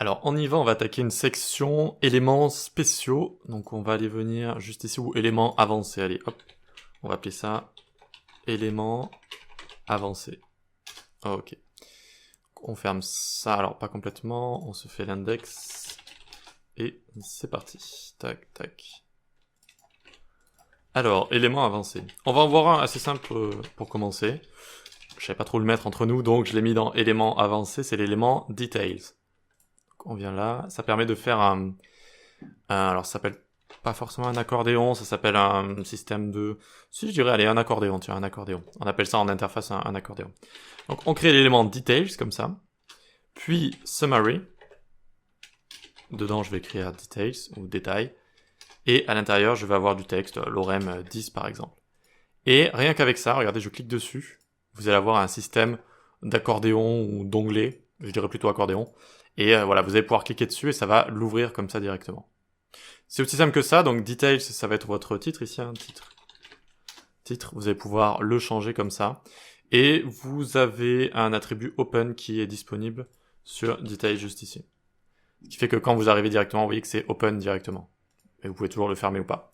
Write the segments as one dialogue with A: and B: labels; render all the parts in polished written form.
A: Alors, on y va, on va attaquer une section éléments spéciaux. Donc, on va aller venir juste ici, ou éléments avancés. Allez, hop, on va appeler ça éléments avancés. Ok. On ferme ça, alors pas complètement, on se fait l'index, et c'est parti. Tac, tac. Alors, éléments avancés. On va en voir un assez simple pour commencer. Je savais pas trop le mettre entre nous, donc je l'ai mis dans éléments avancés, c'est l'élément details. Donc on vient là, ça permet de faire alors ça s'appelle pas forcément un accordéon, ça s'appelle un système de... Si je dirais, allez, un accordéon, tiens, un accordéon. On appelle ça en interface un accordéon. Donc on crée l'élément details, comme ça. Puis summary. Dedans, je vais écrire details, ou détail. Et à l'intérieur, je vais avoir du texte, lorem 10 par exemple. Et rien qu'avec ça, regardez, je clique dessus. Vous allez avoir un système d'accordéon ou d'onglet, je dirais plutôt accordéon. Et voilà, vous allez pouvoir cliquer dessus et ça va l'ouvrir comme ça directement. C'est aussi simple que ça, donc details, ça va être votre titre ici, hein, titre, vous allez pouvoir le changer comme ça. Et vous avez un attribut open qui est disponible sur details juste ici. Ce qui fait que quand vous arrivez directement, vous voyez que c'est open directement. Et vous pouvez toujours le fermer ou pas.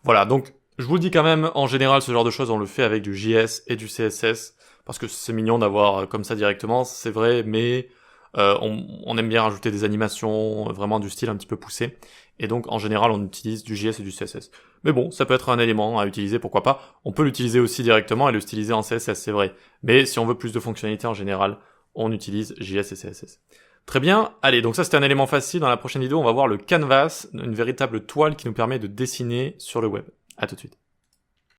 A: Voilà, donc je vous le dis quand même, en général, ce genre de choses, on le fait avec du JS et du CSS, parce que c'est mignon d'avoir comme ça directement, c'est vrai, mais on aime bien rajouter des animations, vraiment du style un petit peu poussé, et donc en général, on utilise du JS et du CSS. Mais bon, ça peut être un élément à utiliser, pourquoi pas. On peut l'utiliser aussi directement et le styliser en CSS, c'est vrai. Mais si on veut plus de fonctionnalités en général, on utilise JS et CSS. Très bien, allez, donc ça c'était un élément facile. Dans la prochaine vidéo, on va voir le canvas, une véritable toile qui nous permet de dessiner sur le web. À tout de suite.